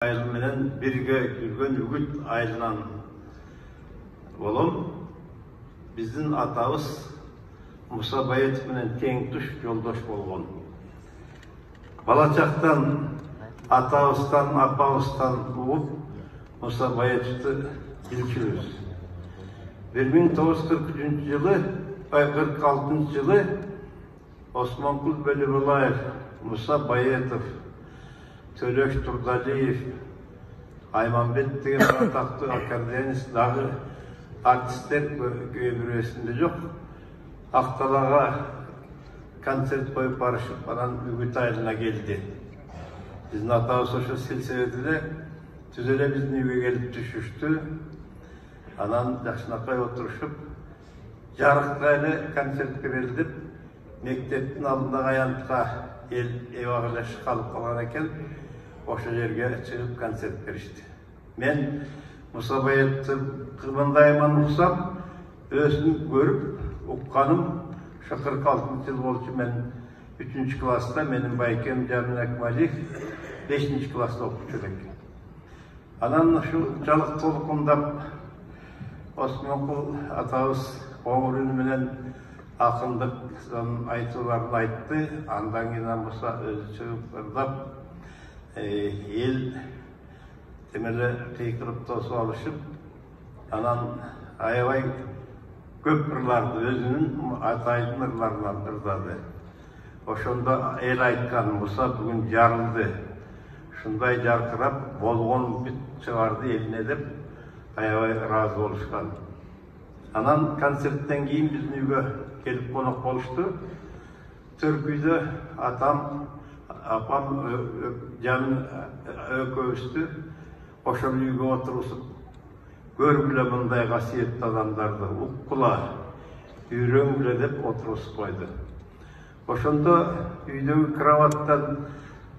Ayılmenen birge yürgen ügüt ayılınan olum bizden atağız Musa Bayet menen teң tuş yoldaş bolgon. Balaçaktan, atağızdan, apağızdan uğup Musa Bayet'ti ilkimiz. 1943 yılı, 46 yılı Osmankul Bölübulayev, Musa Bayetov, Төлөш Турдалиев, Айманбет деген атақты аккордеонист, дағы артистер көбіресінде жоқ. Ақталаға концерт қойып барышып, анан үгіт айылына келді. Біздің атауыз ошы сілсебетілі түзеле біздің үйге келіп түшішті. Анан жақшынақай отырышып, жарыққа әлі концерт берілдіп, мектептің алдындағы аянтқа ел евағылашы қалып қалған екен. Oşa yerge çıkıp konser verişti. Men Musa Bayet'ti kımındayman uksam, özünü görüp, uqqanım, şu 46 yıl oldu men 3. klasta, menin baykem Cemil Ekmali 5. klasta okuyacak. Anan şu çalık tolukundap Osmankul atağız oğur ünümünen akındık aytılarını ayttı. Andan giden Musa özü çıkıp ırdap el temeli kıykırıp tosu alışıp anan ayavay köp ırlardı özünün atayın ırlarından ırdadı. Oşonda el aytkan Musa bugün jarıldı. Şunday jarkırap bolgon bit çıgardı eline dep ayavay razı oluşkan. Anan konsertten keyin bizin uyga kelip konak boluştu. Türküyde atam apam Cemil ökövüstü, oşam үйге oturusup, görgüle mınday qasiyetli adamdardı, uqqula, үйröngüle dep oturusup koydu. Oşonda üydегі kravattan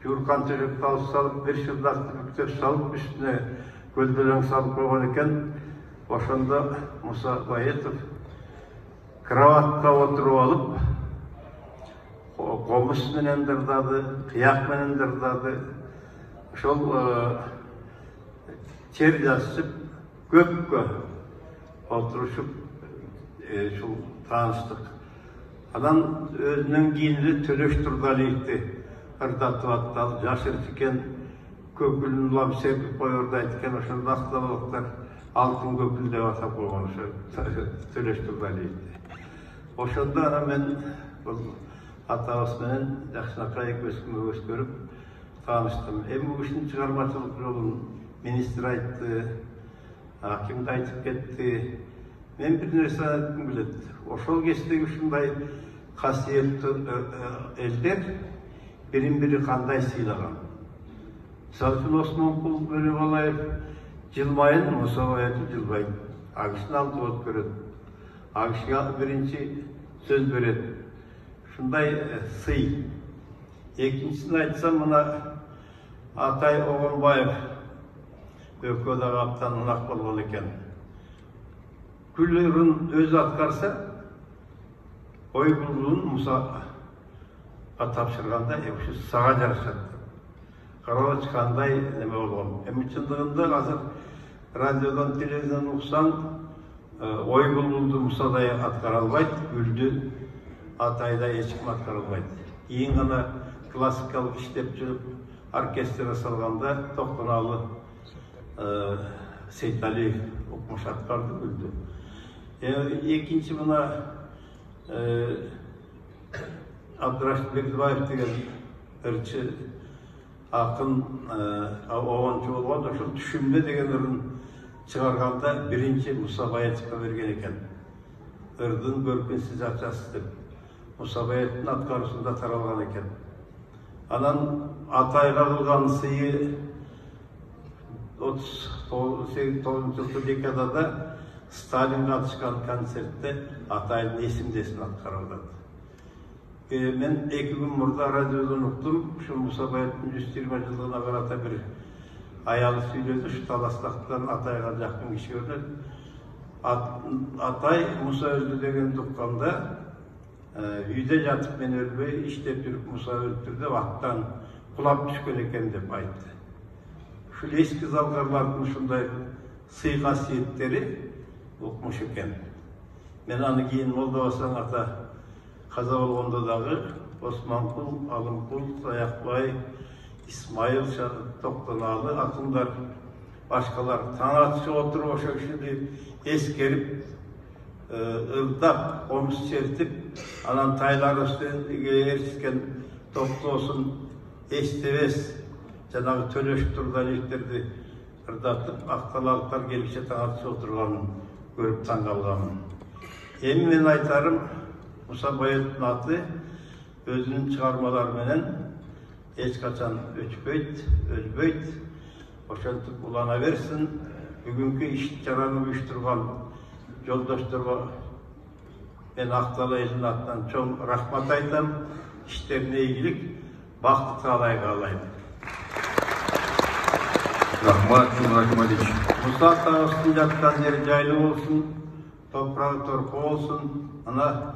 jurkan töşek talıp salıp, bir şırdaқты büktep salıp, üstüne köldelöң salıp koygan eken, oşonda Musa Bayetov kravatka oturup alıp, komus menen dırdadı, kıyak menen dırdadı. Şol ter yazıp, köpkö oturuşup, şol tanıştık. Adan özünün giyinili Төлөш Турдалиев'ti. Irdatıp attal, yaşırıp iken, kökülünü ulam sepip koyordaydı iken, oşunda aktalıklar altın kökül dep atap koygan Төлөш Турдалиев'ti. Oşunda ana men atağız menen Жақшынақай көскімі көріп tanıştım. Bu işin çıkarmacılık yolun ministr aytты, hakim de aytıp ketти. Men bir nerse aytım bilet. Oşol kestegi ушундай kasiyetli elder birin-biri kanday sıylagan. Misal üçün Osmankul Bölübulayev jılmayın, Musa Bayetov jılbayın. Agışın aldı ot göredi. Agışıga birinci söz beredi. Şunday sый. Ekincisini aytsam mına Atay Oğunbayev öködagi aptan ınak bolgon eken. Kül ırın özü atkarsa oy bulduğun Musa tapşırganda şu sağa jarışat. Karala çıkanday neme bolgon. Çındığında hazır radyodan, televizyondan uqsan oy bulduğundu Musa'day atkaralbayt, Gül'dü Atay'da eçkim atkaralbayt. Eң gana klassikалық işlep жүріп, оркестр салғанда Тоқтонаалы Сейталиев оқымыш атқарды Gül'dü. Екінші мына Абдырашид Бердібаев деген ырчы ақын оғанчы болған, ошол Түшүмбе деген ырын чыгарганда биринчи Musa Bayetовқа берген екен. Ырдын көркүнсүз акчасы деп. Musa Bayet'in atkarısında taralgan eken. Anan Atay'a kılgan sıyı 39. dekadada Stalin'e atışkan konsertte Atay'ın esimdesini atkaraldadı. Men 2 gün burada radyodan uqtum. Şu Musa Bayet'in 120 yıllığına karata bir ayalı söyledi. Şu talastaktan Atay'a jakın kişi gördü. Atay Musa öldü degen tuqqanda үйde jatıp men ölbey, iştep жүрүp Musa өлtүrdü, vaqttan kulap düşkön eken dep aytты. ушул эски залкарлардын ушундай сый касиеттери укмуш экен. Мен аны кийин Молдобасан ата каза болгондо дагы Османкул, Алымкул, Саякбай, Исмайыл, Токтоналы, акындар, башкалар таң атышы отуруп ошо кишини эскерип, ылдап, комуз чертип, анан тайларыбызга ээрчиткен Токтоосун эстебес, жанагы Төлөшүп Турдалиевтерди ырдатып, акталалыктар келипче таң атышы отурганын көрүп таң калганмын. Эми мен айтарым, Муса Байетовдун аты өзүнүн чыгармалары менен эч качан өчпөйт, өлбөйт, ошентип улана берсин. Бүгүнкү иш чараны уюштурган жолдошторго мен Актал элинин атынан чоң рахмат айтам. Иштерине ийгилик, бакыт каалайм. Рахмат, Тимур Акимович. Муса атабыздын жаткан жери жайлуу болсун, топурагы торку болсун. Ана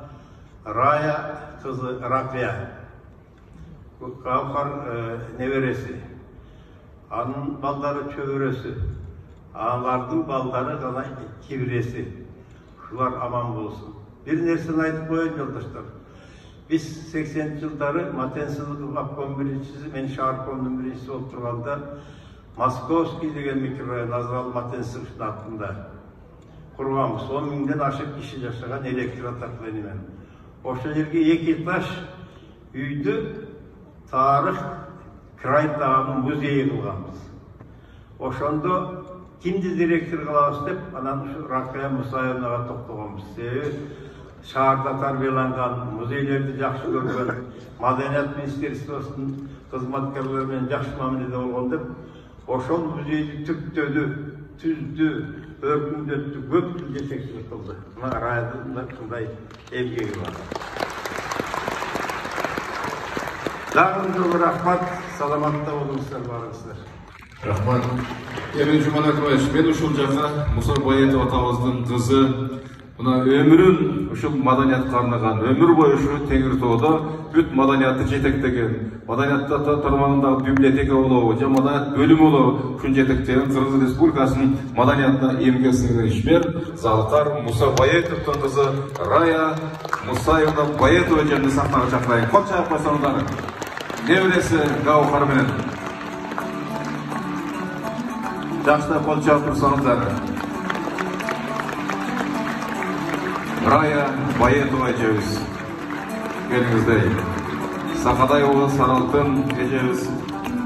Рая кызы Ракия, Кавкар небереси, анын балдары чөбөрөсү, алардын балдары гана кибиреси. Ушулар аман болсун. Бир нерсени айтып коеюн жолдоштор. Биз 80-жылдары Матенсилдин обком биринчиси, мен шааркомдун биринчиси болуп турганда Московский деген микрорайон Азал Матенсиловдун атында курганбыз. 10 миңден ашык киши жашаган электроотопление менен. Ошол жерге 2 этаж үйдү тарых крайтагы музей кылганбыз. Ошондо кимди директор кылабыз деп, анан ушу Ракия Мусаевнага токтогонбуз. Себеби шаарда тарбияланган, музейлерди жакшы көргөн, Маданият министерствосунун кызматкерлери менен жакшы мамиледе болгон деп, ошол музейди түптөдү, түздү, өркүндөттү, көп тил жетекчилик кылды. Мына Раядын кандай эмгеги бар. Дагы жолу рахмат, саламатта болуңуздар барыңыздар. Рахмат. Эми Жуман Акимович, мен ушул жака Муса Байетов атабыздын кызы мына өмүрүн ушул маданиятка арнаган, өмүр бою ушу Теңиртоодо бүт маданиятты жетектеген, маданиятта тармагындагы библиотека болобу, же маданият бөлүмү болобу, ушун жетектеген Кыргыз Республикасынын маданиятына эмгек сиңирген ишмер Залкар Муса Байетовдун кызы Рая Мусаевна Байетова жеринде сахнага чакырайын. Кол чаап койсоңуздар. Небереси Гаухар менен. Жакшылап кол чаап турсаңыздар. Рая Байетова эжебиз келиңиздер. Сакадай уулу Саралтын эжебиз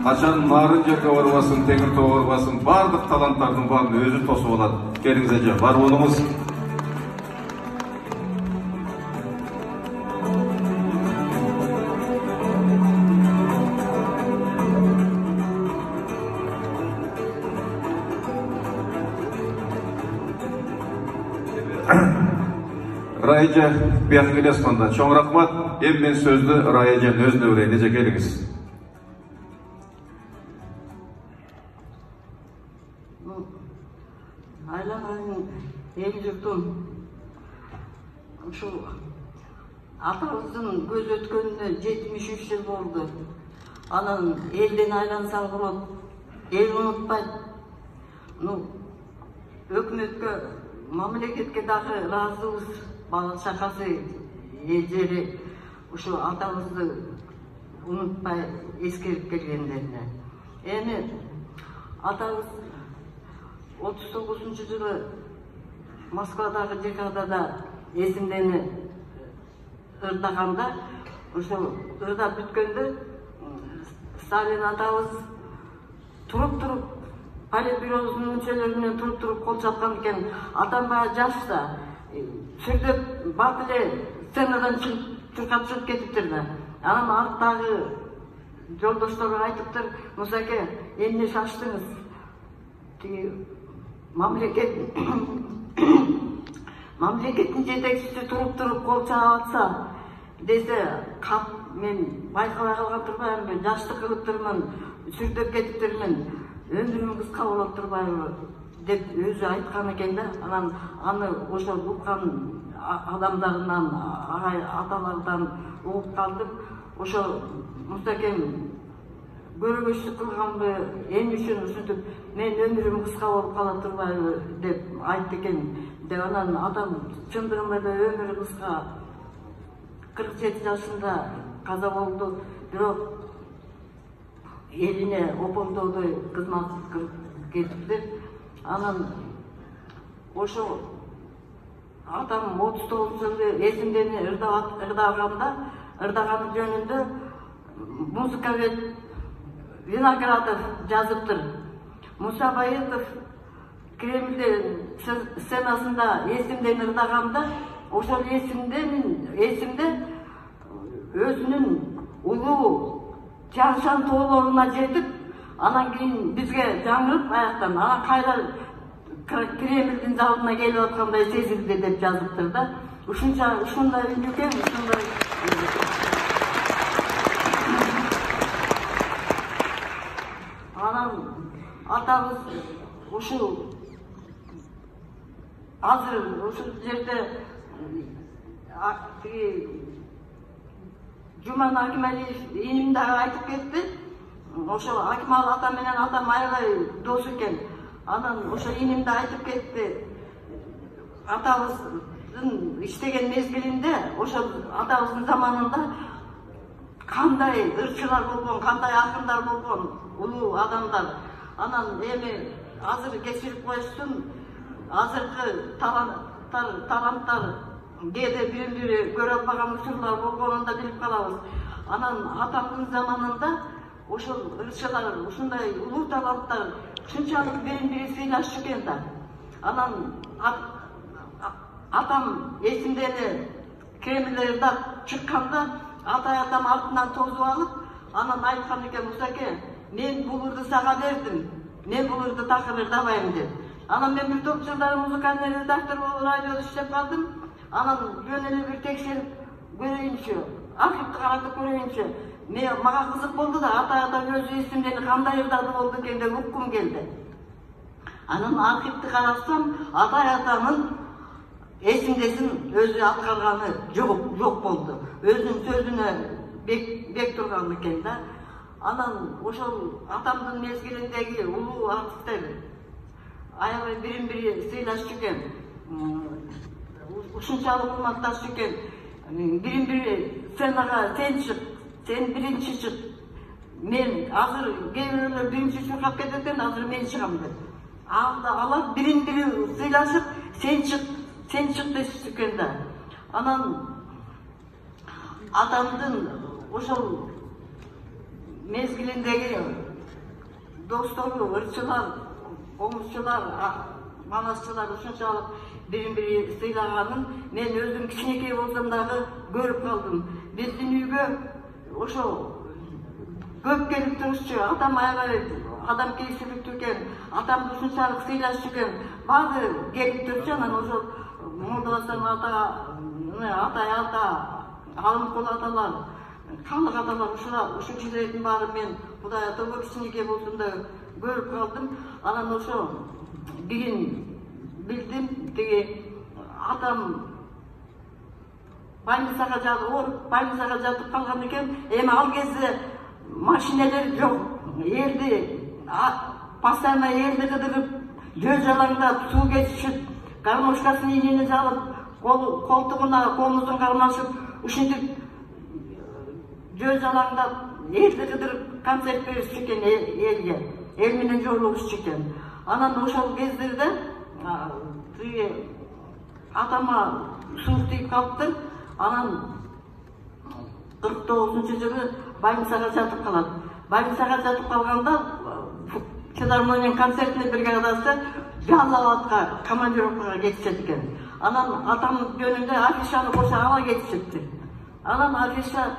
качан нарын жерге барбасын, Теңиртоого барбасын, бардык таланттардын баарын өзү тосуп алат. Келиңиз эже, бар болуңуз. Райжа бияк келесиз анда. Чоң рахмат. Эми мен сөздү Райжанын өзүнө берейин. Эже келиңиз. Айланайын эл журтум ушул атабыздын көз өткөнүнө 73 жыл болду. Анан элден айлансаң болот, эл унутпайт. Өкмөткө, мамлекетке дагы ыраазыбыз. Бала шакасы эжери ушу атабызды унутпай эскерип келгендерине. Эми атабыз 39-жылы Москвадагы ЖКХда эсимдени ырдаганда, ошол ырдап бүткөндө Сталин атабыз туруп политбюросунун мүчөлөрү менен туруп кол чапкан экен. Атам баягы жашта сүрдөп бат эле сценадан чуркап кетиптир да. Анан арттагы жолдошторго айтыптыр, Мусаке, эмне шаштыңыз? Тиги мамлекеттин жетекчиси туруп кол чаап атса десе, кап мен байкалай калган турбаймынбы, жаштык кылыптырмын, сүрдөп кетиптирмин, өмүрүм кыска болуп турбайбы деп өзү айткан экен да. Анан аны ошол уккан адамдарынан, аталардан угуп калдым. Ошо Мустакем көргөчтүк кылганбы, эмне үчүн ушинтип мен өмүрүм кыска болуп кала турбайбы деп айтты экен. Деп анан адам чындыгында эле өмүрү кыска, 47 жашында каза болду, бирок элине опондоодой кызмат кылып кетиптир. Анан ошо атам 39-жылы эсимдени ырдаганы жөнүндө музыкабек Виноградов жазыптыр. Муса Байытов Кремль сценасында эсимдени ырдаганда, ошол эсимде өзүнүн улуу Чаңшан тоолоруна жетип, анан кийин бизге жаңырып аяктан, анан кайра Кремльдин залына келип аткандай сезилди деп жазыптыр да. Ушундай үнүкен, ушундай. Анан атабыз ушул азыр ушул жерде Жуман Акималиев иним дагы айтып кетти. Ошо Акимал ата менен атам аябай дос экен. Анан ошо иним да айтып кетти. Атабыздын иштеген мезгилинде, ошо атабыздын заманында кандай ырчылар болгон, кандай акындар болгон, улуу адамдар. Анан эми азыр кечирип коюшсун, азыркы таланттар кээде бири-бири көрө албаган учурлар болгонун да билип калабыз. Анан атамдын заманында ошол ырчылар, ушундай улуу таланттар ушунчалык бири-бири сыйлашчу экен да. Анан атам эсимдени Кремльден чыкканда, атам артынан тозуп алып, анан айткан экен: "Мусаке, мен бул ырды сага бердим, мен бул ырды такыр ырдабайм" деп. Анан мен бир топ жылдар музыкальный редактор болуп радиодо иштеп калдым. Анан жөн эле бир текшерип көрөйүнчү, архивди каратып көрөйүнчү. Мага кызык болду да, ата өзү эсимдени кандай ырдады болду экен деп уккум келди. Анан архивди карасам, атанын эсимдесин өзү аткарганы жок болду. Өзүнүн сөзүнө бек турган экен да. Анан ошол атамдын мезгилиндеги улуу артисттер аябай бири-бири сыйлашчу экен. Ушунчалык урматташчу экен. Бири-бири сценага сен биринчи чык. Мен азыр кээ бирөөлөр биринчи чуркап кетет экен, азыр мен чыгам деп. Алар бири-бири сыйлашып, сен чык дешчү экен да. Анан атамдын ошол мезгилиндеги достору, ырчылар, комузчулар, манасчылар ушунчалык бири-бири сыйлаганын мен өзүм кичинекей болсом дагы көрүп калдым. Биздин үйгө ошо көп келип турушчу, атам аябай адам кейсирликтүү экен, атамды ушунчалык сыйлашчу экен, баары келип турчу. Анан ошо Молдобастан ата, Алымкул аталар, Калык аталар, ушу кишилердин баары мен Кудай атага кичинекей болсом да көрүп калдым. Анан ошо бирин билдим, тиги атам больницага жатып калган экен. Эми ал кезде машинелер жок, элди постоянно кыдырып, жөө жалаңдап, суу кечишип, гармошкасын ийнине салып, колтугуна комузун кармашып, ушинтип жөө жалаңдап, элди кыдырып концерт беришчү экен элге. Эл менен жолугушчу экен. Анан ошол кездерде атама суук тийип калыптыр. Анан 49-жылы больницага жатып калат. Больницага жатып калганда филармониянын концертине бригадасы Жалал-Абадка командировкага кетишет экен. Анан атам жөнүндө афишаны кошо ала кетишипти. Анан афишаны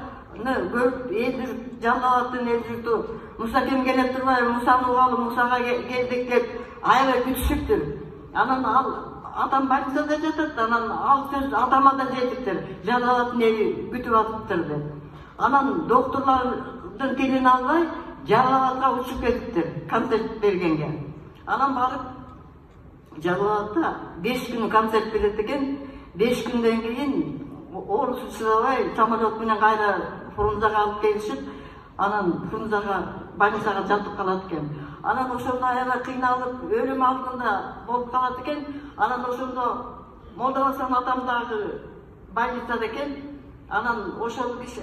көрүп, эл Жалал-Абадтын эл журту Мусакем келип турбайбы, Мусаны угалы, Мусага келдик деп аябай күтүшүптүр. Анан атам больницада жатат, анан ал сөз атама да жетиптир. Жалал-Абадтын эли күтүп атыптыр деп. Анан докторлордун тилин албай Жалал-Абадка учуп кетиптир концерт бергенге. Анан барып Жалал-Абадта 5 күн концерт берет экен. 5 күндөн кийин оорусу чыдабай самолет менен кайра Фрунзага алып келишип, анан Фрунзага больницага жатып калат экен. Анан ошондо аябай кыйналып, өлүм алдында болуп калат экен. Анан ошондо Молдобасан атам дагы больницада экен. Анан ошол киши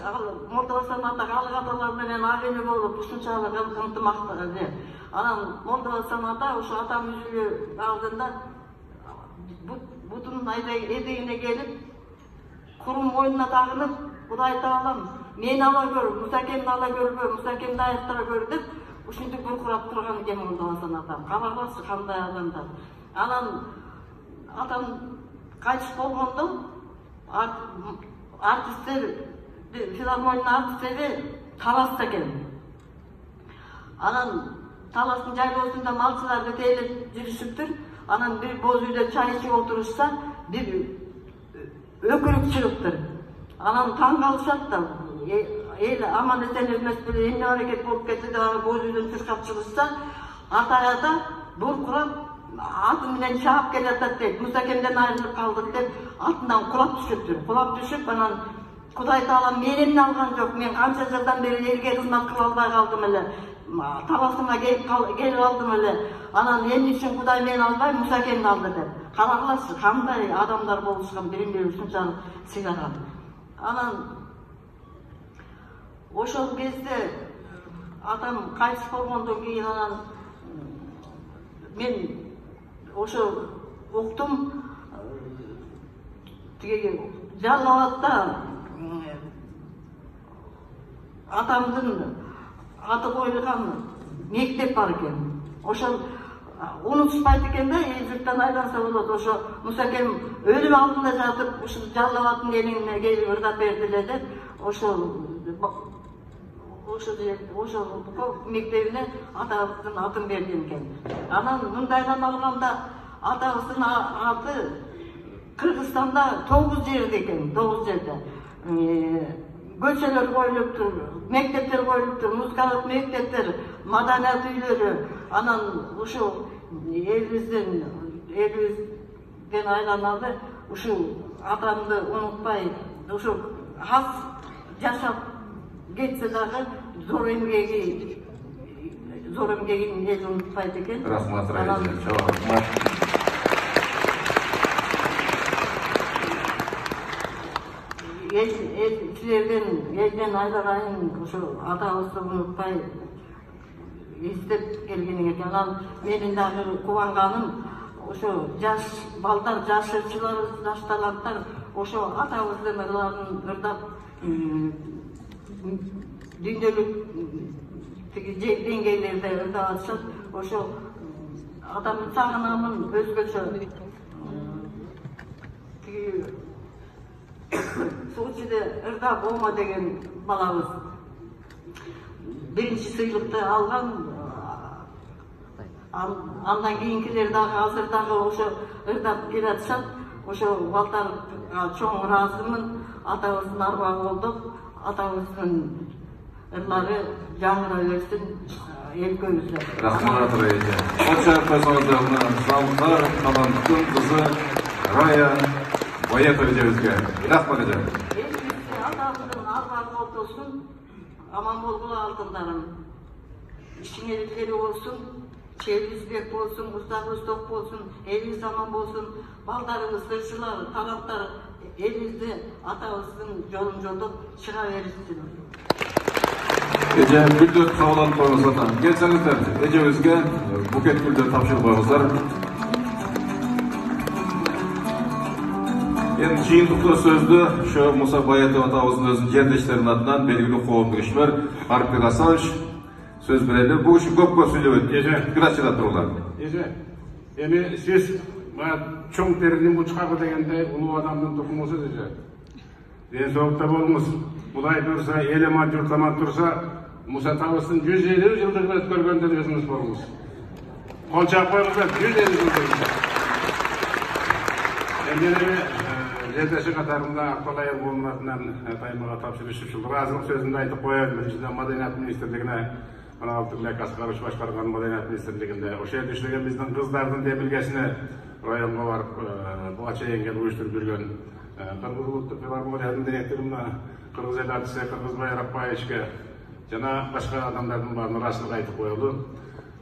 Молдобасан атага алгадалар менен агыны болуп, ушунчалык ынтымактагы. Анан Молдобасан ата ошо атам үзүлүү алдында бутунун эдегине келип, курум мойнуна тагынып, Кудай Таалам, мени ала көр, Мусакемди ала көрбө, Мусакемди аяктара көр деп, ушинтип буркурап турган экен Молдобасан атам. Карагылачы кандай адамдар. Анан атам кайтыш болгондо артисттер, филармониянын артисттери таласта экен. Анан таластын жайлоосунда малчыларды тейлеп жүрүшүптүр. Анан бир боз үйдө чай ичип отурушса, бир өкүрүк чыгыптыр. Анан таң калышат да, эл аман эсен эмес беле эмне аракет болуп кетти деп боз үйдөн чуркап чыгышса, ата буркурап аты менен чаап келатат деп, Мусакемден айрылып калдык деп, атынан кулап түшүптүр. Кулап түшүп, анан Кудай Таалам мени эмне алган жок, мен канча жылдан бери элге кызмат кыла албай калдым эле. Таласыма келип калдым эле. Анан эмне үчүн Кудай мени албай, Мусакемди алды деп. Карагылачы кандай адамдар болушкан, бири-бири ушунчалык сыйлаган. Анан ошол кезде атам кайтыш болгондон кийин анан мен ошо уктум, тиги Жалал Абадта атамдын аты коюлган мектеп бар экен. Ошол унутушпайт экен да, эл журттан айланса болот. Ошо Мусакем өлүм алдында жатып, ушул Жалал Абадтын элине келип ырдап берди эле деп, ошол мектебине атабыздын атын берген экен. Анан мындайдан алганда атабыздын аты Кыргызстанда 9 жерде экен, 9 жерде. Көчөлөр коюлуптур, мектептер коюлуптур, музыкалык мектептер, маданият үйлөрү. Анан ушул элибизден айланалы ушул атамды унутпай, ушул аз жашап кетсе дагы зор эмгегин эл унутпайт экен. Рахмат, силерден элден айлагайын ушу атабызды унутпай издеп келгениңерге. Анан менин дагы кубанганым ошо жаш балдар, жаш ырчылар, жаш таланттар ошо атабыздын ырларын ырдап дүйнөлүк деңгейлерде ырдап атышат. Ошо атамдын сагынамын өзгөчө. Сочиде ырдап Ома деген балабыз биринчи сыйлыкты алган. Андан кийинкилер дагы азыр дагы ошо ырдап келатышат. Ошо балдарга чоң ыраазымын. Атабыздын арбагы колдоп, атабыздын ырлары жаңыра берсин өлкөбүздө. Рахмат эже. Очар кызылдыгына Салкар таланттын кызы Рая Боятова эжебизге. Рахмат эже. Атабыздын арбагы колдосун, аман болгула алтындарым. Ишиңер болсун, челибиз бек болсун, кыздарыбыз ток болсун, элибиз аман болсун, балдарыбыз, ырчылар, таланттар элибизди атабыздын жолун жолдоп чыга беришсин. Эже гүлдөр кабыл коюңуз ата. Келсеңиздер, эжебизге букет гүлдөр тапшырып коюңуздар. Endi жыйынтыктуу сөздү ошо Муса Баятов атабыздын өзүнүн жерлештеринин атынан белгилүү коомдук ишмер Арыпбек Асанович сөз берели. Бул иши көп сүйлөбөт. Грачыда туруңлар. Эми сиз чоң теринин бучкагы дегендей улуу адамдын тукумусуз эже. Ден соолукта болуңуз. Кудай буйрса, эл аман журт аман турса, Муса атабыздын 150 жылдыгын өткөргөндө өзүңүз болуңуз. Кол чаап коюңуздар, 150 жылдыгын. Жетеши катарында Акбалай Элмуратынан таймага тапшырыш үчүн ыраазылык сөзүндө айтып коелу. Биринчиден Маданият министрлигине, мына Алтынбек Аскарович башкарган Маданият министрлигинде ошол жерде иштеген биздин кыздардын демилгесине районго барып буга чейин келип уюштуруп жүргөн Кыргыз улуттук филармониянын директору мына Кыргыз эл артисти Кыргызбай Арапбаевичке жана башка адамдардын баарын ыраазычылык айтып коелу.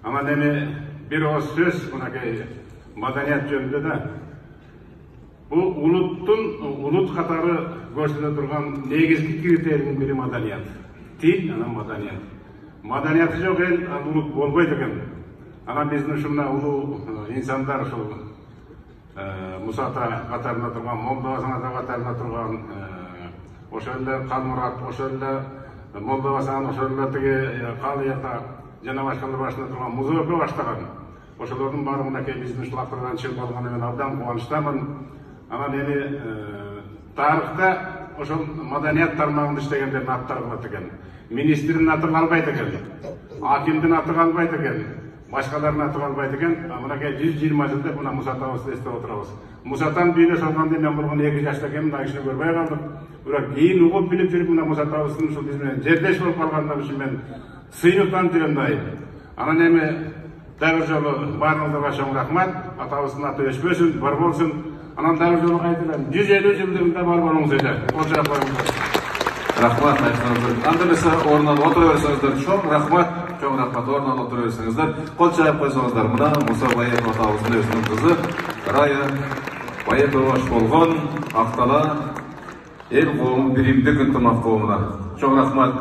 Анан эми бир ооз сөз мынакей маданият жөнүндө да. Бул улут катары көрсөтө турган негизги критерийдин бири маданият. Тил, анан маданият. Маданияты жок эл ал улут болбойт экен. Анан биздин ушундай улуу инсандар ушул Муса ата катарында турган, Молдо ата катарында турган, ошол эле Калмурат, ошол эле Молдо ата, ошол эле тиги Калый ата жана башкалар башында турган Музоопе баштаган. Ошолордун баары мынакей биздин ушул акырдан чыгып алганы менен абдан кубанычтамын. Анан эми тарыхта ошол маданият тармагында иштегендердин аттары калат экен. Министрдин аты калбайт экен. Акимдин аты калбайт экен. Башкалардын аты калбайт экен. Мынакей 120 жыл деп мына Муса атабызды эстеп отурабыз. Муса атанын дүйнө салганда мен болгон 2 жашта экенмин, да кишини көрбөй калдык. Бирок кийин угуп билип жүрүп мына Муса атабыздын ушул биз менен жерлеш болуп калгандар үчүн мен сыйынуптанып жүрөм да. Анан эми дагы жолу баарыңыздарга чоң рахмат. Атабыздын аты өчпөсүн, бар болсун. Анан дагы жолу кайталам. 150 жылдыгында бар болуңуз эле. Кошо коюңуз. Рахмат айтыңыздар. Анда эмесе орундан отура берсеңиздер, чоң рахмат, орундан отура берсеңиздер. Кол чайып койсоңуздар. Мына Муса Баетов атабыздын өзүнүн кызы Рая Баетова болгон Актала эл коомун биримдик ынтымак коомуна. Чоң рахмат.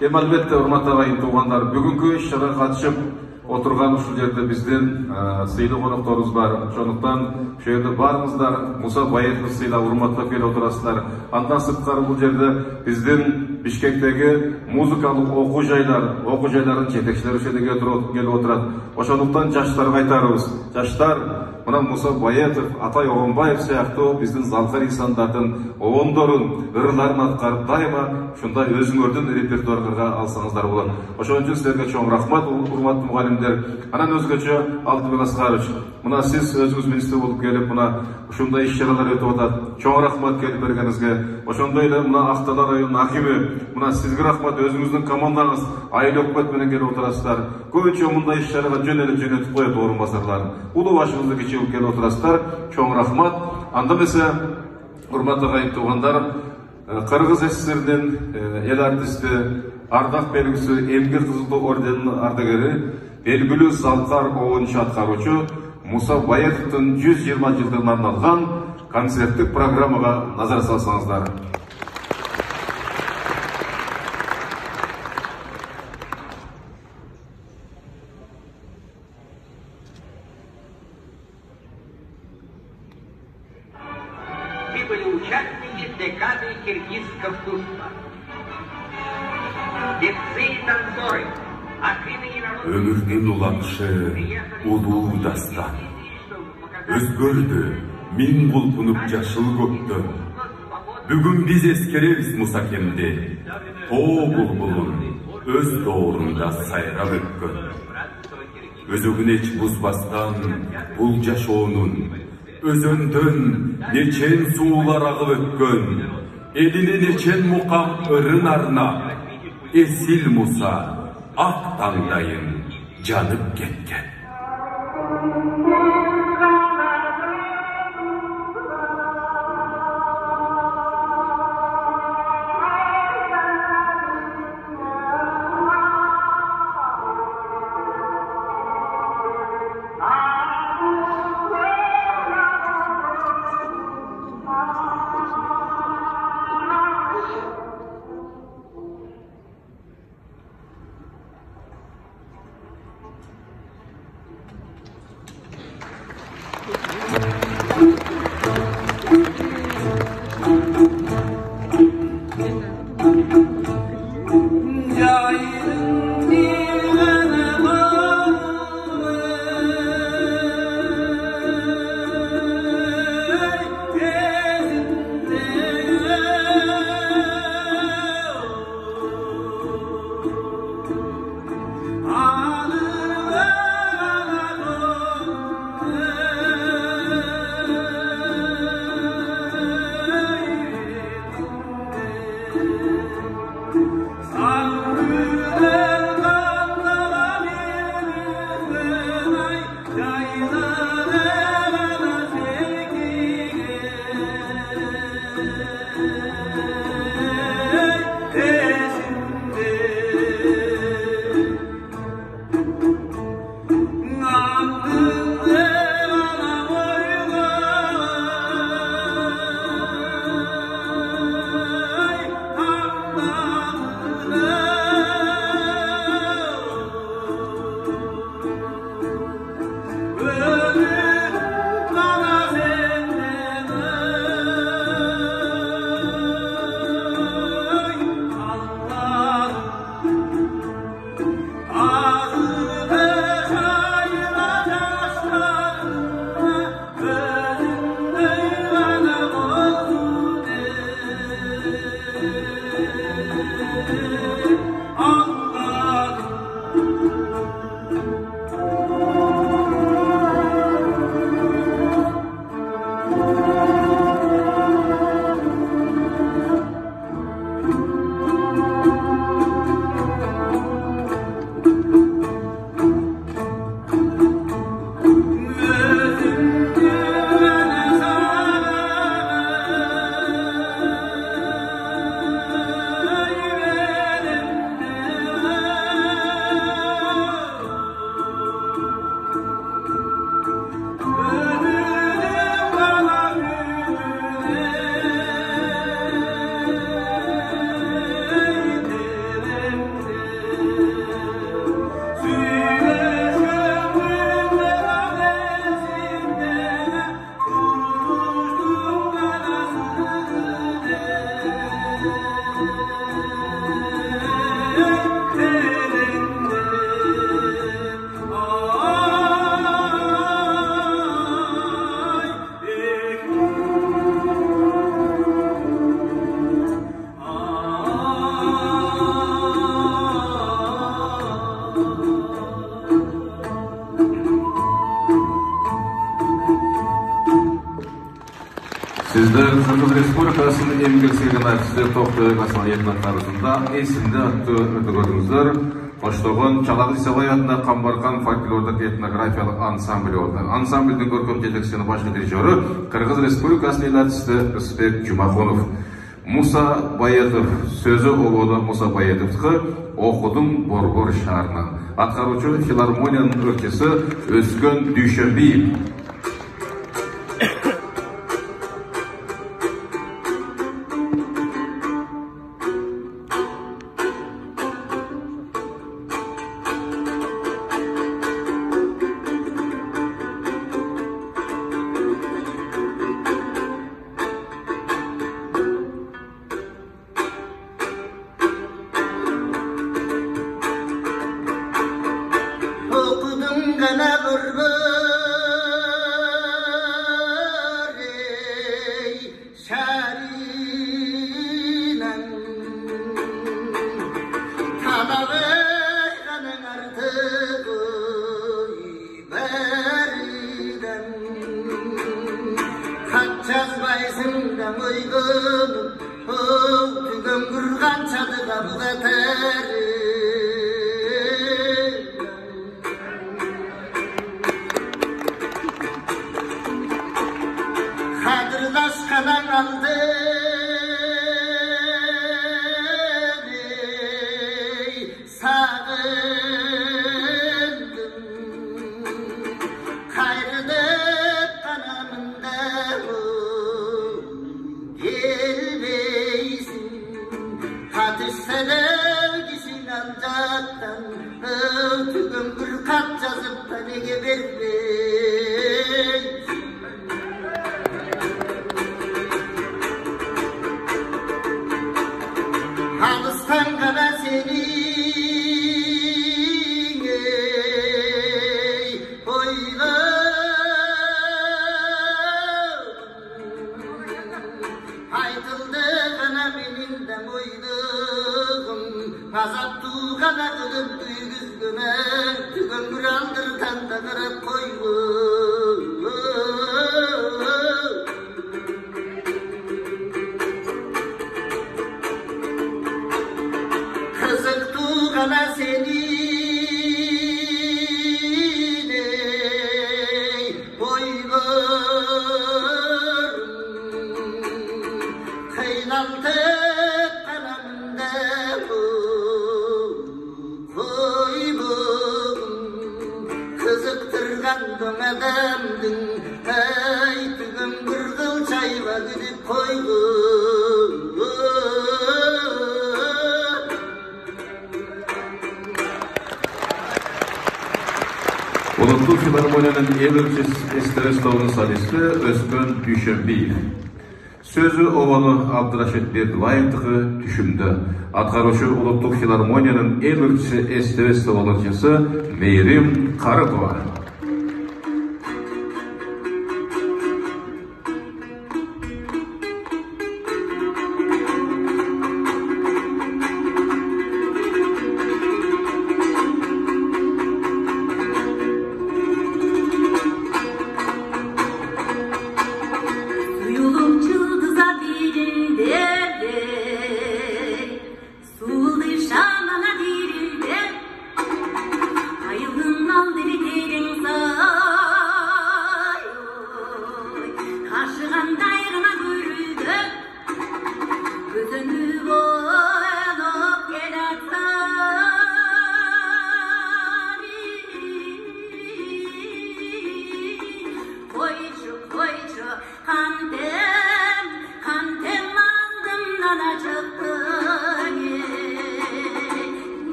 Эми албетте урматтуу агайын туугандар, бүгүнкү иш-чарага катышып отурган ушул жерде биздин сыйлуу конокторубуз бар. Ошондуктан ошол жерде баарыңыздар Муса Баетовду сыйлап урматтап келип отурасыздар. Андан сырткары бул жерде биздин Бишкектеги музыкалык окуу жайлардын жетекчилери ошол жерге келип отурат. Ошондуктан жаштарга айтарыбыз, жаштар, мына Муса Баетов, Атай Огонбаев сыяктуу биздин залкар инсандардын обондорун, ырларын аткарып дайыма ушундай өзүңөрдүн репертуарга алсаңыздар болот. Ошон үчүн силерге чоң рахмат, урматтуу мугалимдер. Анан өзгөчө Алтынбек Аскарович, мына сиз өзүңүз министр болуп келип, мына ушундай иш-чаралар өтүп атат. Чоң рахмат келип бергениңизге. Ошондой эле мына Актала районунун акими, мына сизге рахмат, өзүңүздүн командаңыз айыл өкмөт менен келип отурасыздар. Көбүнчө мындай иш-чарага жөнөтүп коет орун басарларын. Улуу башыңызды кичип келип отурасыздар. Чоң рахмат. Анда эмесе урматтуу агайын туугандар, Кыргыз СССРдин эл артисти, ардак белгиси, эмгек кызыл орденинин ардагери, белгилүү залкар обон иш аткаруучу Муса Баетовдун 120 жылдыгына арналган концерттик программага назар салсаңыздар. Мы были участники декады киргизского искусства. Певцы и танцоры от имени народа Өмүрдүн уланышы улуу дастан. Өзгөрдү миң кулпунуп жашыл көктөн. Бүгүн биз эскеребиз Мусакемди. Тоо булбулун өз доорунда сайрап өткөн. Өзөгүн эч бузбастан бул жашоонун өзөндөн нечен суулар агып өткөн. Элине нечен мукам ырын арнап, эсил Муса ак таңдайын жанып кеткен. Sizler Kırgız Respublikası'nın emgek seyirgen artisi Toqtoy Kasmayetin tarafında esimde attı ötügördüңүздөр. Оштогон Чалагы Исабай атында Камбаркан фольклордук этнографиялык ансамбль болду. Ансамбльдин көркөм жетекчисинин башкы дирижеры Кыргыз Республикасынын элчиси Рысбек Жумахонов. Муса Баятов сөзү ободо Муса Баятовдуку окудум Борбор шаарынан. Аткаруучу филармониянын өлкөсү Өзгөн Дүйшөнбиев. Filarmoniyanın Emirçi Esterestoğu'nun solisti Özkön Düşenbiyev. Sözü Ovanı Abduraşit Berdibayev'tığı düşümdü. Atkarışı Uluttuk Filarmoniyanın Emirçi Esterestoğu'nun Meyrim Karıkova.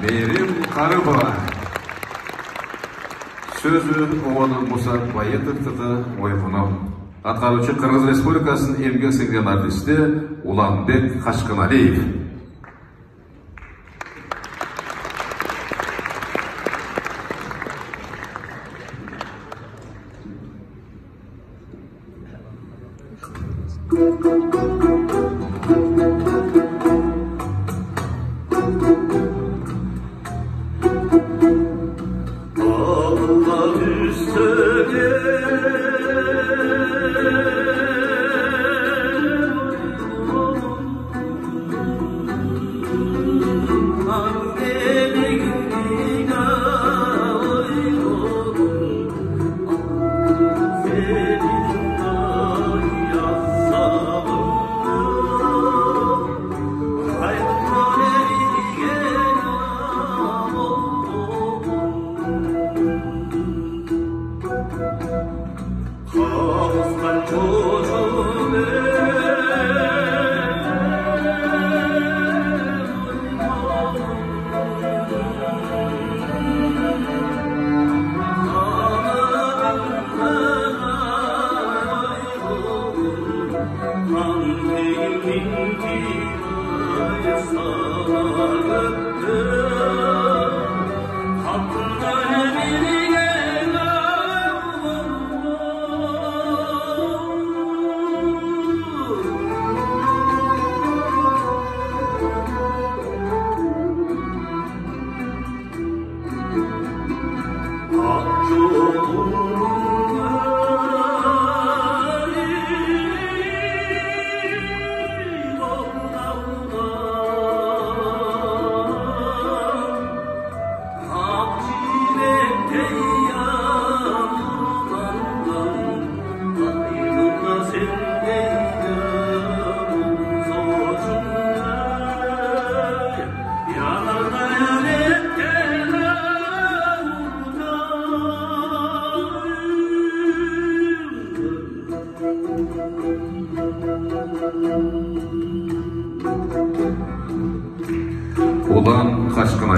Meyrim Karıkova. Sözü Ovanı Musa Bayetов'tığı oykunum. Atkarıcı Kırgız Respublikası'nın emgek singlen artisti Ulanbek Kaşkınaliyev. Hey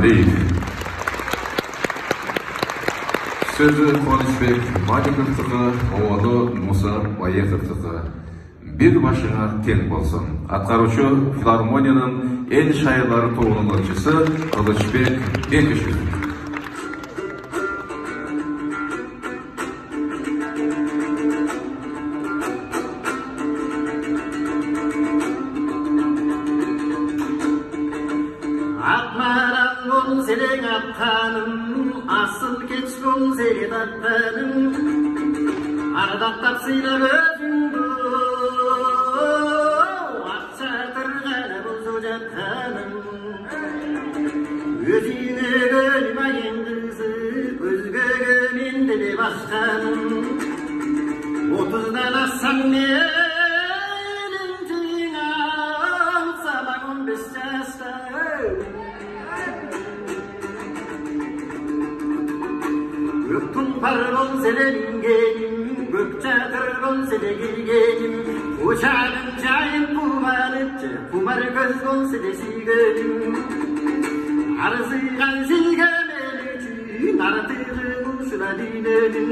Aliyev. Sözü Kıvançbek Malikov'tıqı, oğlu Musa Bayetов'tıqı. Bir başına ten bolsun. Atqarucu Filarmoniyanın el şairlari тобының ырчысы Кылычбек Бекишев. Senin attanım, asıl geç bol senin attanım. Arada tapsıyla özündü, akça tırgana bozu jattanım. Özüne gönüm ayındızı, özge gönümde de başkanım. 30'dan assam benim tüyüne, sabah 15 yaşta. Var bolsele bingenim, gök çadır bolsele girgenim. Uçağın çayın kumarıcı, kumar göz bolsele silgenim. Arzıgan silgemeli için, artığı bulsula diledim.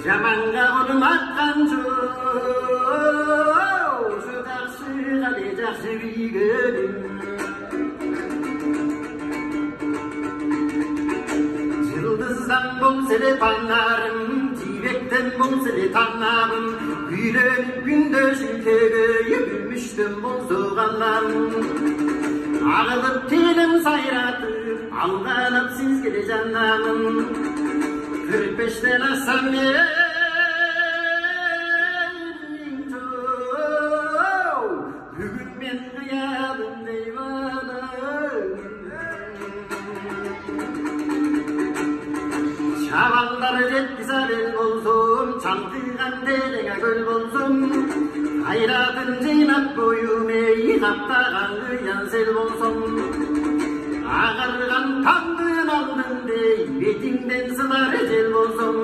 Jamanga olmaktan çok, şu karşıga decakşı bilgenim. Yıldızdan bolsele panlarım, civekten bolsele tanlarım. Gülenip gündöşün kegeye gülmüştüm bolsoğanlarım. Ağılıp telim sayratıp, aldanıp siz gele canlarım. 45'ten assam elin çoğ, bugün ben kıyadım deyvanım. Şavanlar jettisabel bolsum, çantıgan delege göl bolsum. Hayratın ceynap koyum ey, kaptağan kıyan sel bolsum. Ağargan kandın aldın dey, betinden sılar ecel bolsum.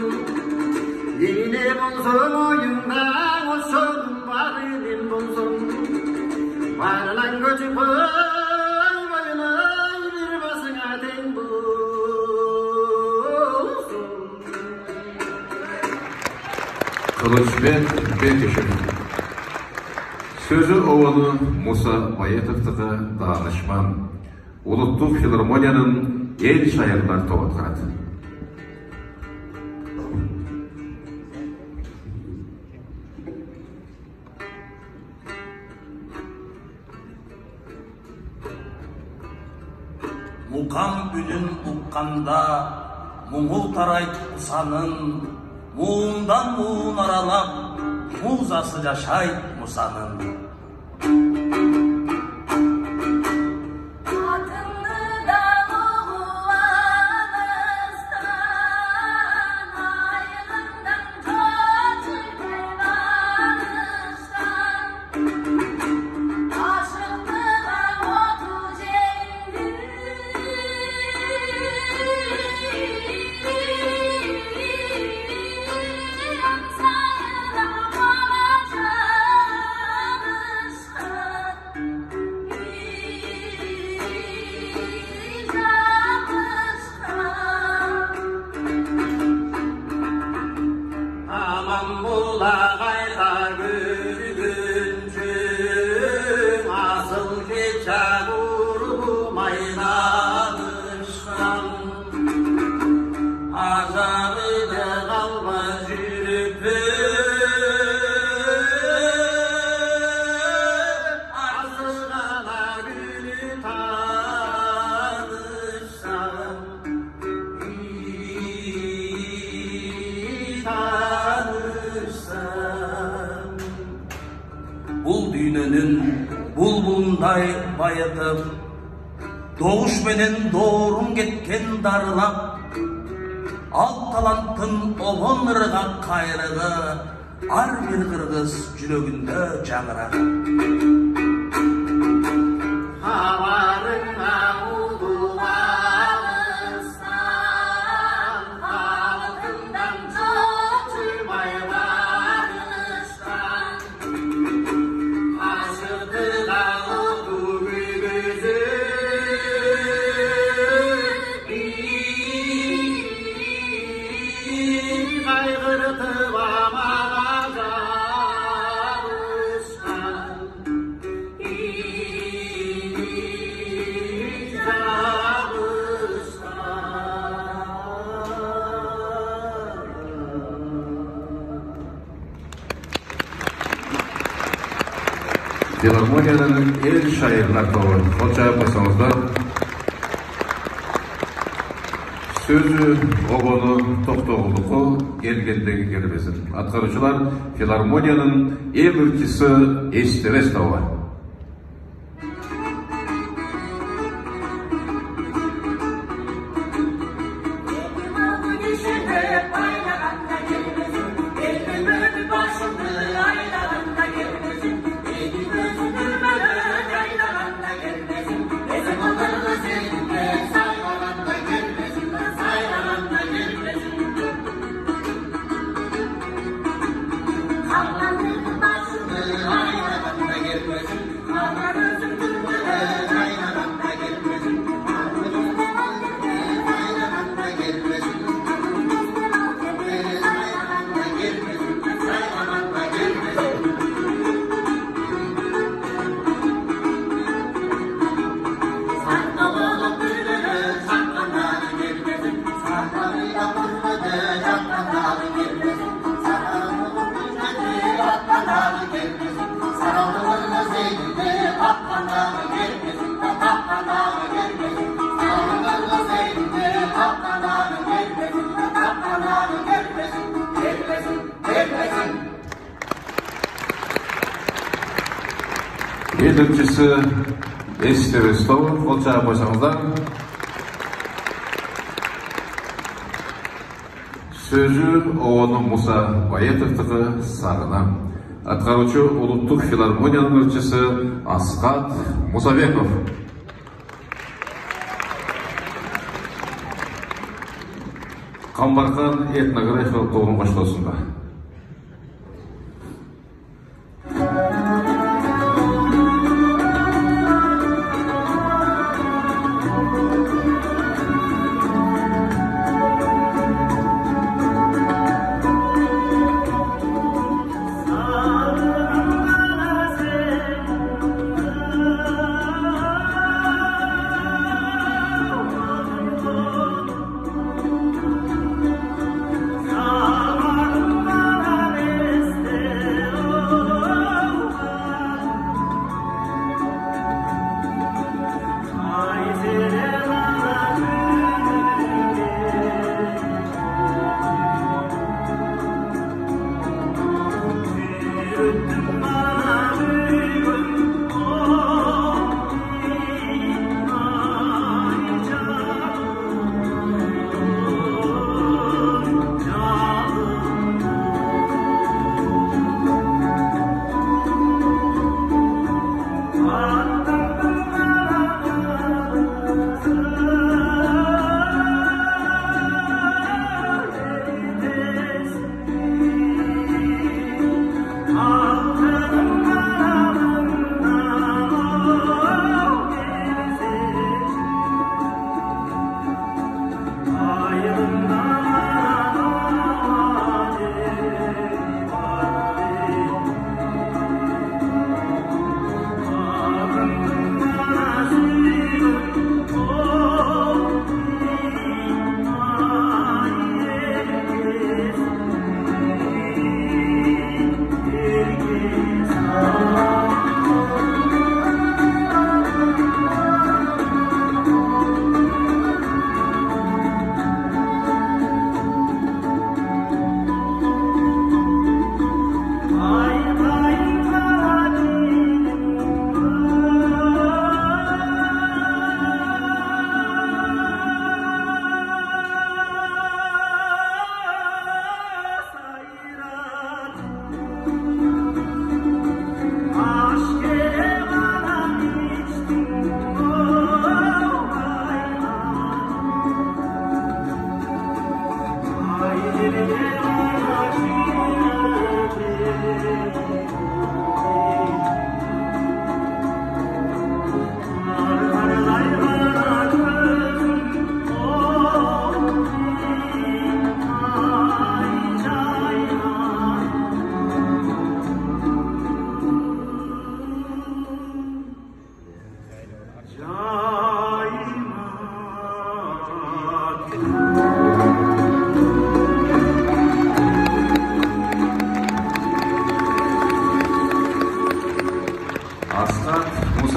Yine bolsum oyundan, o şodum var edin bolsum. Varlan göçü koy, boyuna bir basına ten bolsum. Kılıçbek Bekişев. Sözü oğlu Musa Bayetов'tıqı danışman. Улуттук филармониянын эл шайырлар тобу турат. Мукам үнүн укканда муңу тарайт Мусанын, муундан муун аралап музасы жашайт Мусанын. Bulbulunday bayıtıp, doğuş menen doğrum ketken darılap, alt talantın olon ırgak kayrığı, ar bir kırgız jürögünde жаңырак. kaygırtıp amağa Filarmoniyanın el şairler tabı. Kolçaya basağızda sözü obonu toktoguluku gelgendegi gelmesin. Atkarıcılar Filarmoniyanın en ülkisi Esteves tabı. Yedinçisi Esteves tabı. Kolçaya basağızda sözü oğlu Musa Bayetовтығы sağına. Atkarıcı Uluttuk Filarmoniyanın ırçısı Askat Musabekov. Kambarkan etnografiyалық тобының başlasında. Samarunda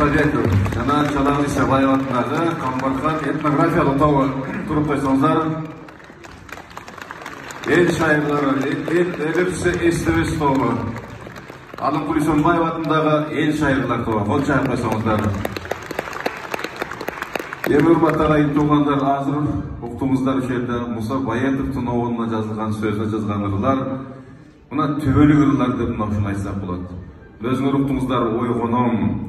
Мусабеков жана Чалан Исабаев атындагы Камбархан этнографиялык тобу туруп койсоңуздар. Эл шайырлары, элепсе эстебес тобу. Алым Кулисонбаев атындагы эл шайырлар тобу. Кол чайып койсоңуздар. Урматтагы туугандар, азыр уктуңуздар ушерде Муса Баятовдун обонуна жазылган сөзүнө жазган ырлар мына төбөлүк ырлар деп мына ушуну айтсак болот. Өзүңөр уктуңуздар, ойгоном,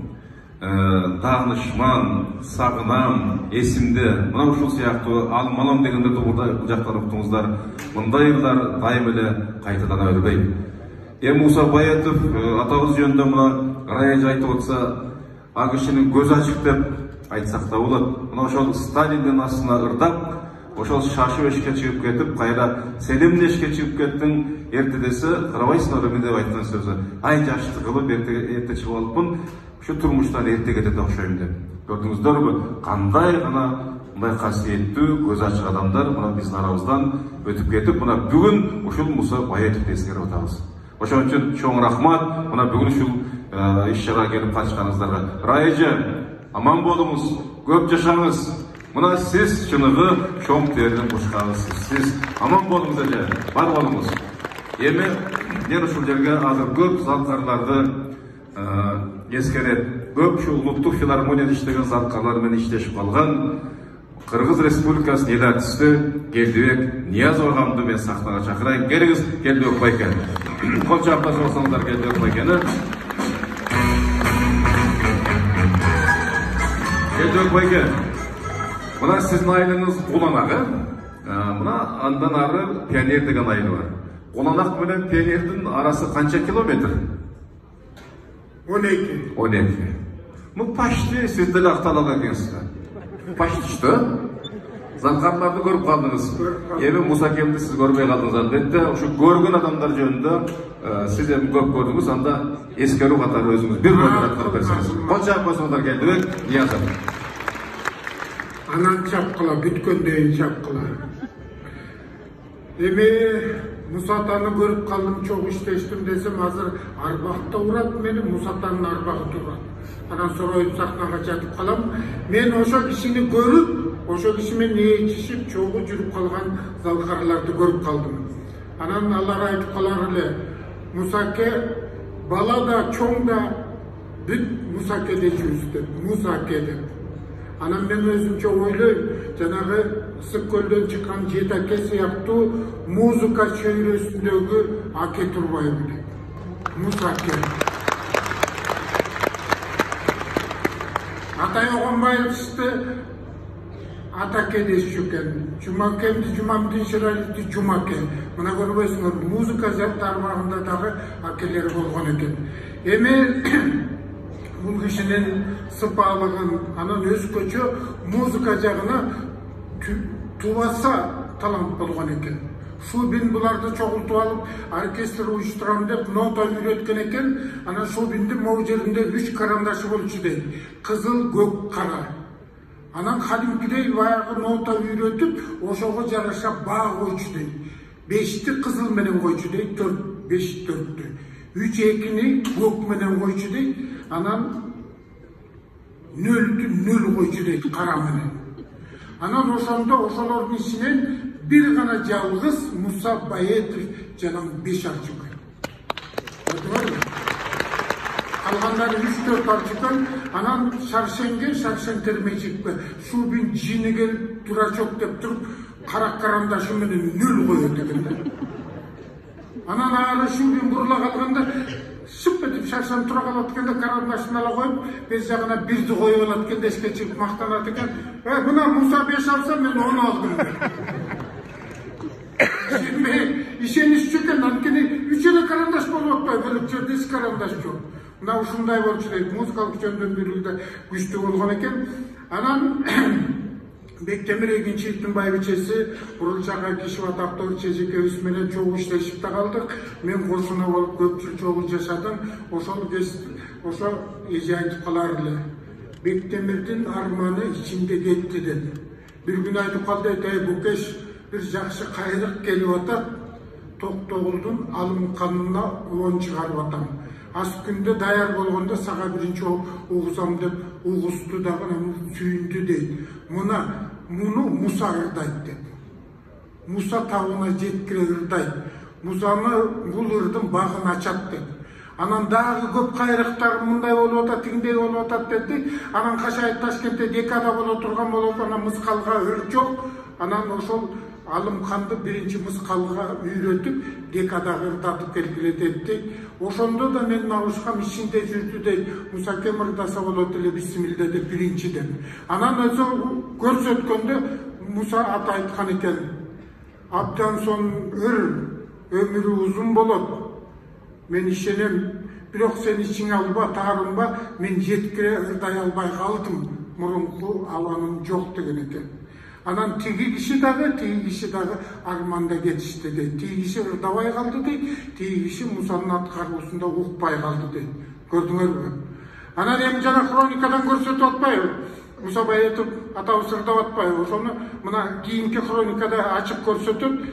тагынышман, сагынам, эсимде, мына ушул сыяктуу алмалам дегендерди бул жактан уктуңуздар. Мындай ырлар дайым эле кайтадан өрбөйт. Муса Баятов атабыз жөнүндө мына Раяж айтып отса, ал кишинин көзү ачык деп айтсак да болот. Мына ошол Сталиндин астына ырдап, ошол шашып эшикке чыгып кетип, кайра селемдешке чыгып кеттиң, эртедесе карабайсыңар эми деп айткан сөзү. Ай жашты кылып эрте чыгып алыпмын, ушу турмуштан эрте кетет окшойм деп. Көрдүңүздөрбү, кандай гана мындай касиеттүү, көз ачык адамдар мына биздин арабыздан өтүп кетип, мына бүгүн ушул Муса Баятовду эскерип атабыз. Ошон үчүн чоң рахмат, мына бүгүн ушул иш-чарага келип катышканыңыздарга. Райжы, аман болуңуз, көп жашаңыз. Мына сиз чыныгы чоң тердин кушканысыз. Сиз аман болуңуз эле, бар болуңуз. Эми мен ушул жерге азыр көп залкарларды эскерет. Көп ушул улуттук филармонияда иштеген залкарлар менен иштешип калган Кыргыз Республикасынын эл артисти Келдибек Ниязов агамды мен сахнага чакырайын. Келиңиз, Келдибек байке. Кол чапкан болсоңуздар Келдибек байкени. Келдибек байке, мына сиздин айылыңыз Куланак, мына андан ары Пионер деген айыл бар. Куланак менен Пионердин арасы канча километр? 12. 12. Ну почти сиз деле акталак экенсиз. Почти что? Залкарларды көрүп калдыңыз. Эми Мусакемди сиз көрбөй калдыңыз албетте. Ушу көргөн адамдар жөнүндө сиз эми көп көрдүңүз, анда эскерүү катары өзүңүз бир көздөр аткарып берсеңиз. Кочак болсоңуздар Келдибек Ниязов. Анан чапкыла, бүткөндөн чапкыла. Эми Мусатаны көрүп калдым, чоң иштештим десем, азыр Арбакта урат мени, Мусатанын Арбагы турат. Анан сороюп сахнага жатып калам. Мен ошо кишини көрүп, ошо киши менен ээрчишип, чогуу жүрүп калган залкарларды көрүп калдым. Анан алар айтып калар эле, Мусаке бала да, чоң да бүт Мусаке дечүбүз деп, Мусаке деп. Анан мен өзүмчө ойлойм, жанагы Ысык көлдөн чыккан Жетаке сыяктуу музыка чөйрөсүндөгү Аке турбайбы деп. Мусаке. Атай Огонбаевчты Атаке дешчү экен. Жумакемди, Жумамдин Шыралити Жумаке. Мына көрбөйсүңөр, музыка жап тармагында дагы акелери болгон экен. Эми бул кишинин сыпалыгын, анан өзгөчө музыка жагына тубаса талант болгон экен. Шубин буларды чогултуп алып, оркестр уюштурам деп нота үйрөткөн экен. Анан Шубиндин могу жеринде 3 карандашы болчу дейт. Кызыл, көк, кара. Анан кадимкидей баягы нота үйрөтүп, ошого жараша баа койчу дейт. 5ти кызыл менен койчу дейт, 5 4-тү. 3-2-ни көк менен койчу дейт. Анан 0-тү 0 койчу дейт кара менен. Анан ошондо ошолордун ичинен бир гана жалгыз Муса Баятов жана 5 арчык. Калгандары 3-4 арчык. Анан Шаршен термечикпе. Шубин жини келип дурачок деп туруп, кара карандашы менен 0 коет экен. Анан ары Шубин бурула калганда шып этип Шаршен тура калат экенде, карандашын ала коюп, бер жагына 1ди коюп алат экен, эшикке чыгып мактанат экен. Мына Муса 5 алса, мен 10 алдым. Ишениччү экен, анткени 3 эле карандаш болуп атпайбы, бөлөк жерде 2 карандаш жок. Мына ушундай болчу дейт, музыкалык жөндөн бирилде күчтүү болгон экен. Анан Бектемир Эгинчиевдин байбичеси Бурулчага Кишип атактуу чечекебиз менен чогуу иштешип да калдык. Мен кошуна болуп көп жыл чогуу жашадым. Ошо эже айтып калар эле. Бектемирдин арманы ичинде кетти деп. Бир күн айтып калды, Букеш бир жакшы кайрык келип атат. Токтогулдун алым канына улон чыгарып атам. ас күндө даяр болгондо сага биринчи угузам деп угузду дагы сүйүндү дейт. Муну Муса ырдайт деп. Муса тауына жеткире ырдайт. Мусаны бул ырдын багын ачат деп. Анан дагы көп кайрыктар мындай болуп атат, тигиндей болуп атат деди. Анан Кашай Ташкентте декада боло турган болуп, анан мыскалга ыр жок. Анан ошол Алымханды биринчи мыскалга үйрөтүп, декадагы ырдатып келгиле деди. Ошондо да менин абышкам ичинде жүрдү дейт. Мусакем ырдаса болот эле бисмилде деп биринчи деп. Анан өзү көрсөткөндө Муса ата айткан экен. Абдан сон өмүрү узун болот. Мен ишенем, бирок сен ичиңе алба, таарынба, мен жеткире ырдай албай калдым. Мурунку аланым жок деген экен. Анан тиги киши дагы арманда кетишти дейт. Тиги киши ырдабай калды дейт. Тиги киши Мусанын аткаруусунда укпай калды дейт. Көрдүңөрбү? Анан эми жана хроникадан көрсөтүп атпайбы? Муса Баетов атабыз ырдап атпайбы? Ошону мына кийинки хроникада ачык көрсөтөт.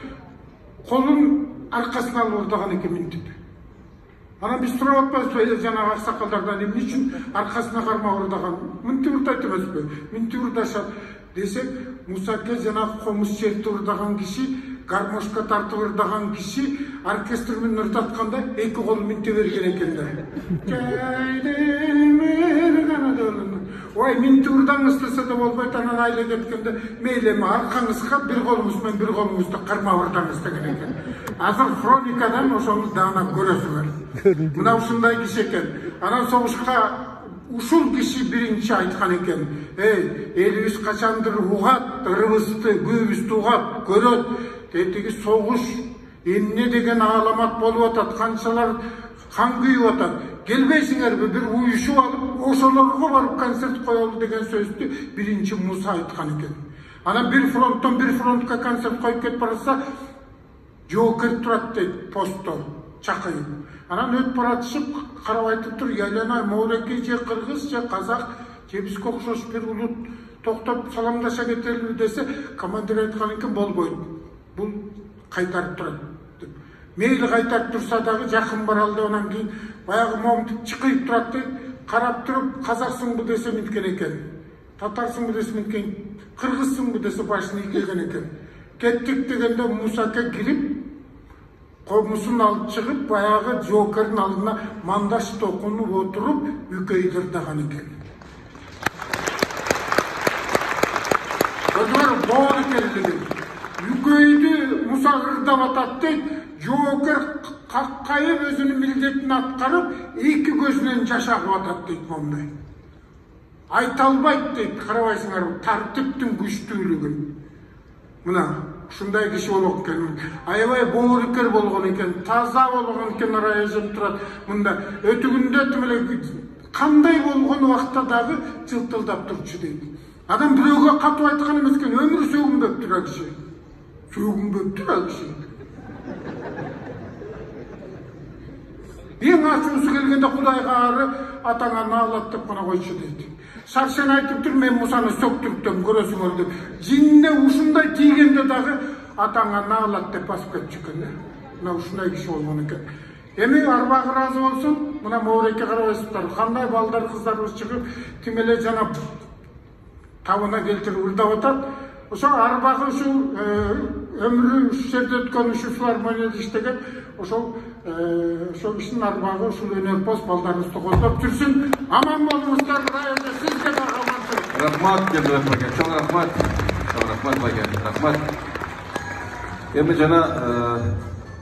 Колун аркасына алып ырдаган экен минтип. Анан биз сурап атпайбызбы жанагы аксакалдардан эмне үчүн аркасына кармап ырдаган? Минтип ырдайт эмеспи? Минтип ырдашат десек, Мусаке жанагы комуз чертип ырдаган киши, гармошка тартып ырдаган киши оркестр менен ырдатканда эки кол минте берген экендер. Ой, минтип ырдаңыз десе да болбойт, анан айла кеткенде мейли эми аркаңызга бир колуңуз менен бир колуңузду кармап ырдаңыз деген экен. Азыр хроникадан ошону даана көрөсүңөр. Мына ушундай киши экен. Анан согушка ушул киши биринчи айткан экен. Элибиз качандыр угат, ырыбызды, күйүбүздү угат, көрөт. Тетиги согуш эмне деген аламат болуп атат, канчалар кан күйүп атат. Келбейсиңерби, бир уюшуп алып, ошолорго барып концерт коелу деген сөздү биринчи Муса айткан экен. Анан бир фронттон бир фронтка концерт коюп кетип барса, жоокер турат дейт постто, чакайып. Анан өтүп баратышып, карап айтыптыр, Ялена Моуреке же кыргыз же казак же бизге окшош бир улут токтоп саламдаша кетелби десе, командир айткан экен, болбойт. Бул кайтарып турат деп. Мейли кайтарып турса дагы жакын баралды, анан кийин баягы момтуп чыкыйып турат дейт. Карап туруп, казаксыңбы десе минткен экен. Татарсыңбы десе минткен, кыргызсыңбы десе башын ийген экен. Кеттик дегенде Мусаке кирип, комусун алып чыгып, баягы жоокердин алдына мандаш токунуп отуруп, үкөйдү ырдаган экен. Көрдүңөр, боорукерлигин. Үкөйдү Муса ырдап атат дейт, жоокер каккайып өзүнүн милдетин аткарып, эки көзүнөн жаш агып атат дейт мондай. Айта албайт дейт, карабайсыңарбы, тартиптин күчтүүлүгүн. Мына ушундай киши болуп экен. Аябай боорукер болгон экен, таза болгон экен, райжым турат. Мында өтүгүндө тимеле кандай болгон убакта дагы жылтылдап турчу дейт. Адам бирөөгө катып айткан эмес экен, өмүрү сөгүнбөптүр ал киши. Сөгүнбөптүр ал киши. Эң ачуусу келгенде Кудайга ары атаңа наалат деп гана койчу дейт. Сарсен айтыптыр, мен Мусаны сөктүртөм, көрөсүңөр деп. Жинне ушундай тийгенде дагы атаңа наалат деп басып кетчү экен. Мына ушундай киши болгон экен. Эми арбагы ыраазы болсун, мына Моуреке карабайсыздар, кандай балдар кыздарыбыз чыгып, тимеле жана табына келтирип ырдап атат. Ошо арбагы ушул өмүрү ушул жерде өткөн, ушул филармонияда иштеген, ошол кишинин арбагы ушул өнөрпоз балдарыбызды колдоп жүрсүн. Аман болуңуздар, районда сизге да амандык. Рахмат, Келбек байке, чоң рахмат. Чоң рахмат байке, рахмат. Эми жана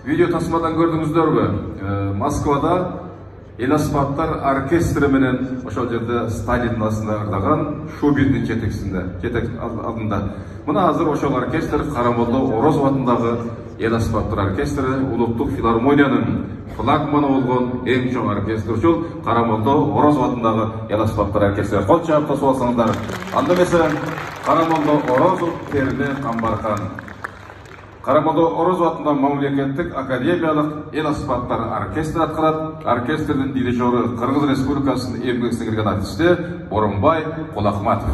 видео тасмадан көрдүңүздөрбү? Москвада эл аспаптар оркестри менен ошол жерде Сталиндин астында ырдаган Шубиндин жетек алдында. Мына азыр ошол оркестр Карамолдо Орозов атындагы эл аспаптар оркестри улуттук филармониянын флагманы болгон эң чоң оркестр ушул Карамолдо Орозов атындагы эл аспаптар оркестри. Кол чаап тосуп алсаңдар. Анда эмесе Карамолдо Орозов Перне Камбархан. Карамолдо Орозов атындагы мамлекеттик академиялык эл аспаптар оркестри аткарат. Оркестрдин дирижеры Кыргыз Республикасынын эмгек сиңирген артисти Боронбай Кулахматов.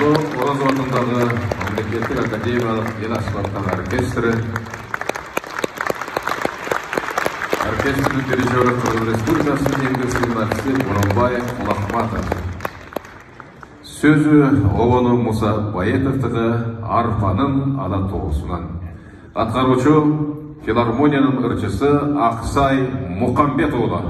Ораз атындағы мемлекеттік академиялық ел аспаптар оркестрі дирижері Қырғыз Республикасының еңбек сіңірмәтісі Боранбай Құлақматов. Сөзі Олону Мұса Баетовтығы арпаның ана тоғысынан. Атқарушы филармонияның ырчысы Ақсай Мұқамбетұлы.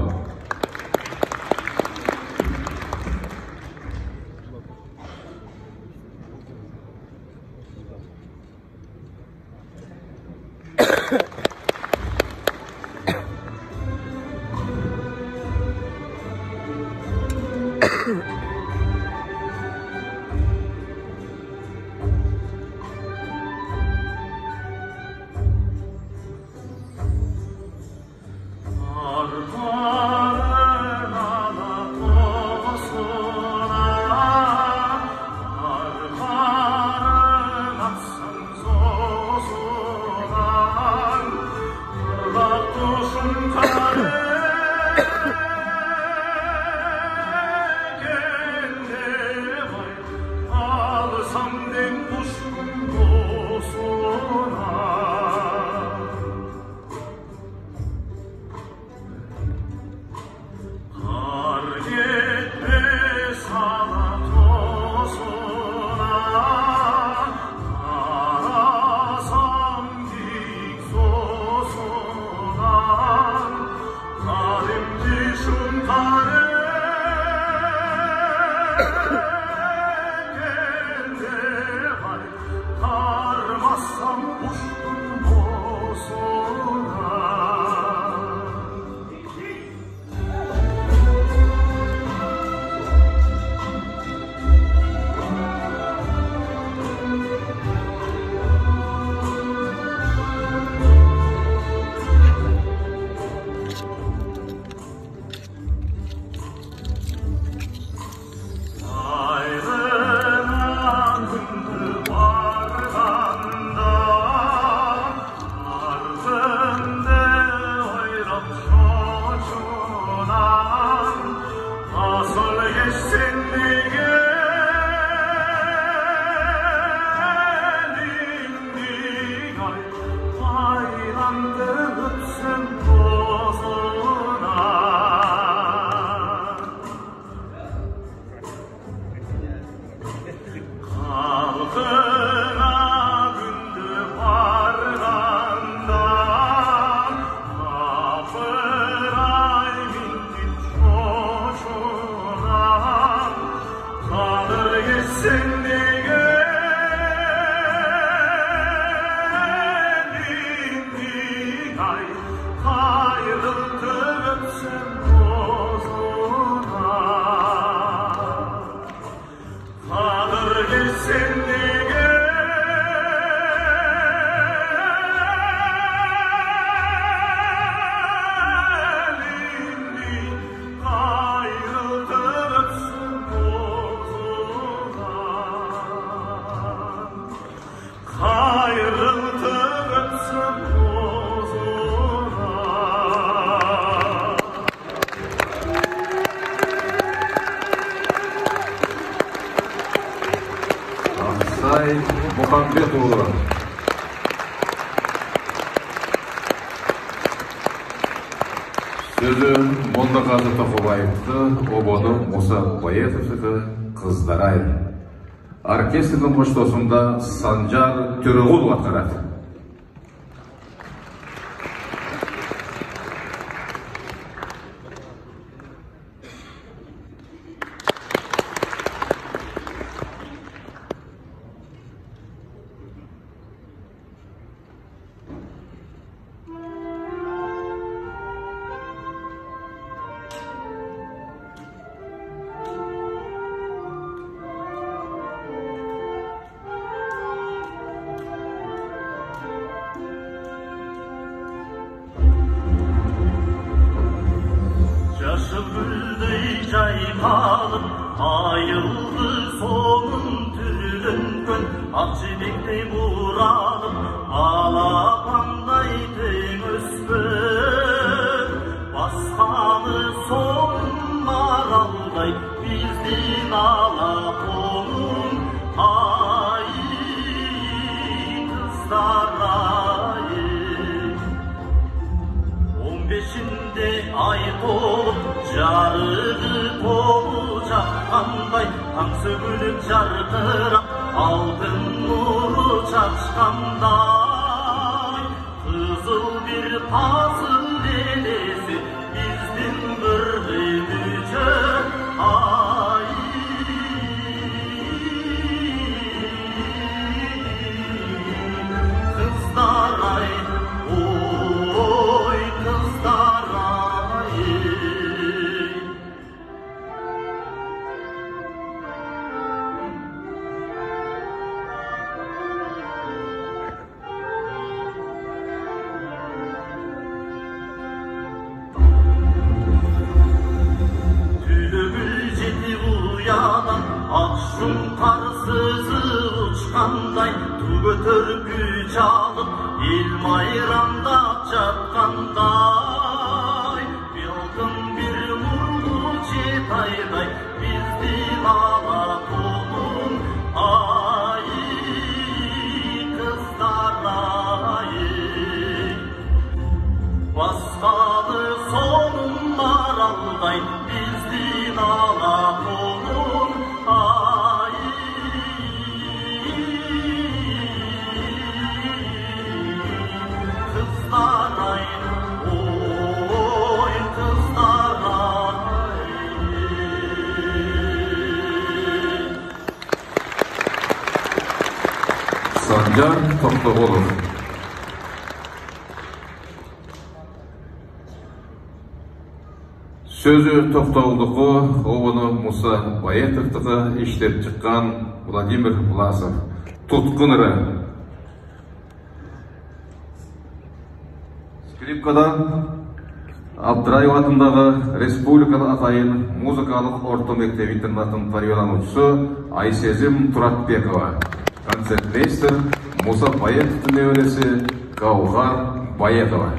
Yeah. Мұхамбетұлы. Сөзі Молдақазы Тоқыбаевты, обоны Мұса Баетовты қыздарай. Оркестрдің қоштосында Санжар Төреғұл атқарады. Yaşıl gülday jayqalып, ayıldı sonun türlünkön, Akçibek'te buralып, alapanday teң өспөп, басқаны sonun maralday, біздің алақонun, ай қыздар-ай. 15'inde ay толып, жарығы толы жаққандай, таң сөгіліп жарқырап, алтын нұры шашқандай, қызыл бір тасыл денесі біздің бірлігімізді, ай қыздар-ай. Ақшын қарсызы ұшқандай, ту көтеріп күш алып, ел майрандап жатқандай, белдің бір нұрлы жетайдай, біздің алақонun, ай қыздар-ай. Басқаны sonun marалдай, біздің алақонun, ай қыздар-ай, ой қыздар-ай. Санжар Тоқтоғұлов. Сөзі Тоқтоғұлдықы, оғыны Мұса Баетовтығы іштеп шыққан Владимир Власов. Тұтқыныры. Скрипкадан Абдраев атындағы республикалық атайын музыкалық орта мектеп интернатын тарбияланушысы Айсезім Тұратбекова. Концертмейстер Мұса Баетовтың немересі Гаухар Баетова.